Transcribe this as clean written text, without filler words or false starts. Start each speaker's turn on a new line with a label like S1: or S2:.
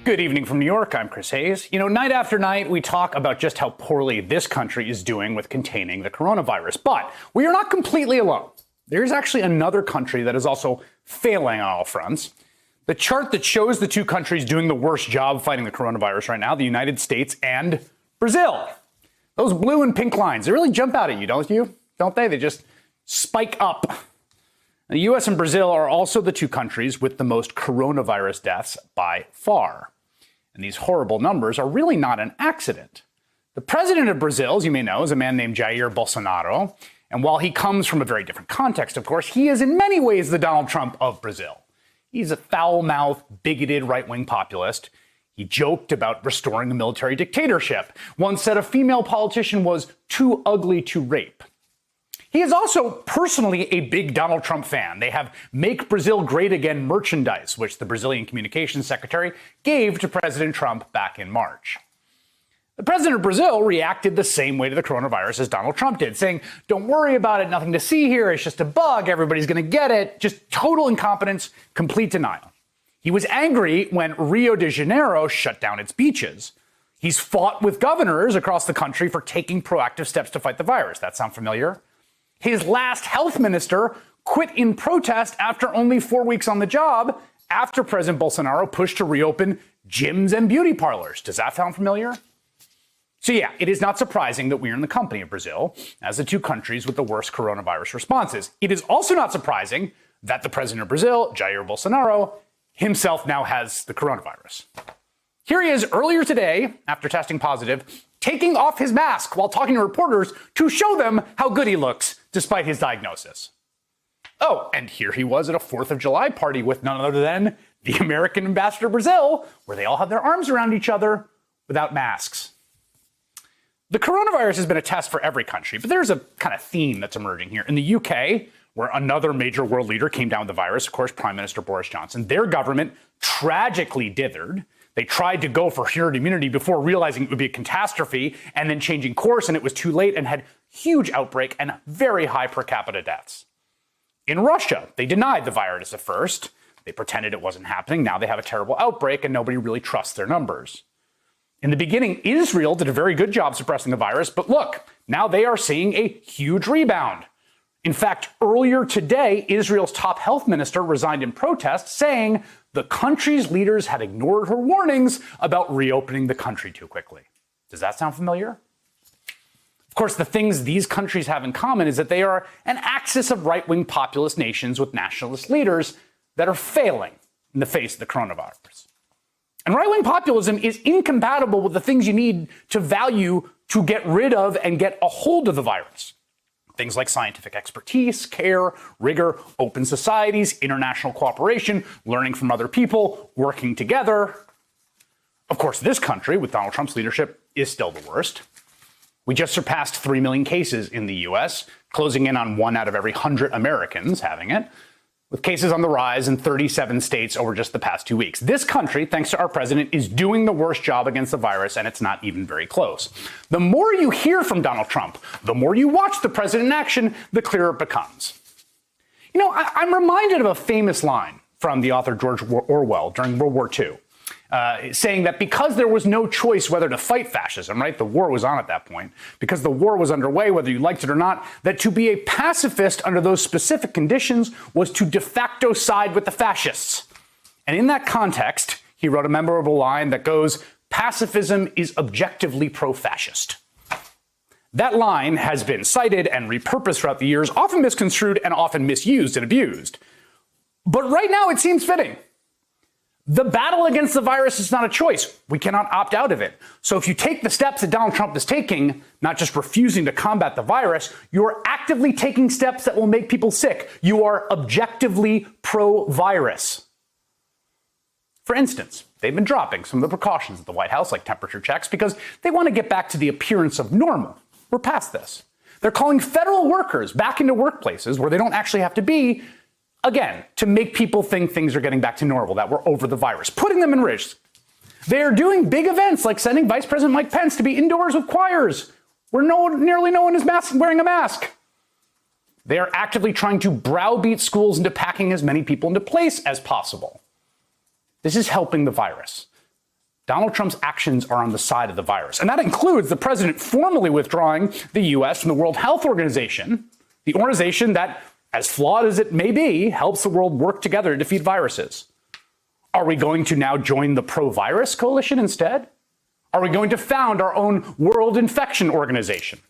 S1: Good evening from New York. I'm Chris Hayes. Night after night, we talk about just how poorly this country is doing with containing the coronavirus. But we are not completely alone. There's actually another country that is also failing on all fronts. The chart that shows the two countries doing the worst job fighting the coronavirus right now, the United States and Brazil. Those blue and pink lines, they really jump out at you, don't they? They just spike up. The U.S. and Brazil are also the two countries with the most coronavirus deaths by far. And these horrible numbers are really not an accident. The president of Brazil, as you may know, is a man named Jair Bolsonaro. And while he comes from a very different context, of course, he is in many ways the Donald Trump of Brazil. He's a foul-mouthed, bigoted right-wing populist. He joked about restoring a military dictatorship. Once said a female politician was too ugly to rape. He is also personally a big Donald Trump fan. They have Make Brazil Great Again merchandise, which the Brazilian communications secretary gave to President Trump back in March. The president of Brazil reacted the same way to the coronavirus as Donald Trump did, saying, "Don't worry about it, nothing to see here, it's just a bug, everybody's going to get it." Just total incompetence, complete denial. He was angry when Rio de Janeiro shut down its beaches. He's fought with governors across the country for taking proactive steps to fight the virus. That sound familiar? His last health minister quit in protest after only 4 weeks on the job after President Bolsonaro pushed to reopen gyms and beauty parlors. Does that sound familiar? So yeah, it is not surprising that we are in the company of Brazil as the two countries with the worst coronavirus responses. It is also not surprising that the president of Brazil, Jair Bolsonaro, himself now has the coronavirus. Here he is earlier today, after testing positive, taking off his mask while talking to reporters to show them how good he looks despite his diagnosis. Oh, and here he was at a 4th of July party with none other than the American ambassador to Brazil, where they all have their arms around each other without masks. The coronavirus has been a test for every country, but there's a kind of theme that's emerging here. In the UK, where another major world leader came down with the virus, of course, Prime Minister Boris Johnson, their government tragically dithered. They tried to go for herd immunity before realizing it would be a catastrophe and then changing course, and it was too late and had huge outbreak and very high per capita deaths. In Russia, they denied the virus at first. They pretended it wasn't happening. Now they have a terrible outbreak and nobody really trusts their numbers. In the beginning, Israel did a very good job suppressing the virus, but look, now they are seeing a huge rebound. In fact, earlier today, Israel's top health minister resigned in protest, saying the country's leaders had ignored her warnings about reopening the country too quickly. Does that sound familiar? Of course, the things these countries have in common is that they are an axis of right-wing populist nations with nationalist leaders that are failing in the face of the coronavirus. And right-wing populism is incompatible with the things you need to value to get rid of and get a hold of the virus. Things like scientific expertise, care, rigor, open societies, international cooperation, learning from other people, working together. Of course, this country, with Donald Trump's leadership, is still the worst. We just surpassed 3 million cases in the U.S., closing in on 1 out of every 100 Americans having it, with cases on the rise in 37 states over just the past 2 weeks. This country, thanks to our president, is doing the worst job against the virus, and it's not even very close. The more you hear from Donald Trump, the more you watch the president in action, the clearer it becomes. I'm reminded of a famous line from the author George Orwell during World War II, saying that because there was no choice whether to fight fascism, right? The war was on at that point. Because the war was underway, whether you liked it or not, that to be a pacifist under those specific conditions was to de facto side with the fascists. And in that context, he wrote a memorable line that goes, "Pacifism is objectively pro-fascist." That line has been cited and repurposed throughout the years, often misconstrued and often misused and abused. But right now it seems fitting. The battle against the virus is not a choice. We cannot opt out of it. So if you take the steps that Donald Trump is taking, not just refusing to combat the virus, you're actively taking steps that will make people sick. You are objectively pro-virus. For instance, they've been dropping some of the precautions at the White House, like temperature checks, because they want to get back to the appearance of normal. We're past this. They're calling federal workers back into workplaces where they don't actually have to be, again, to make people think things are getting back to normal, that we're over the virus, putting them in risk. They're doing big events like sending Vice President Mike Pence to be indoors with choirs where nearly no one is wearing a mask. They are actively trying to browbeat schools into packing as many people into place as possible. This is helping the virus. Donald Trump's actions are on the side of the virus. And that includes the president formally withdrawing the U.S. from the World Health Organization, the organization that, as flawed as it may be, helps the world work together to defeat viruses. Are we going to now join the pro-virus coalition instead? Are we going to found our own World Infection Organization?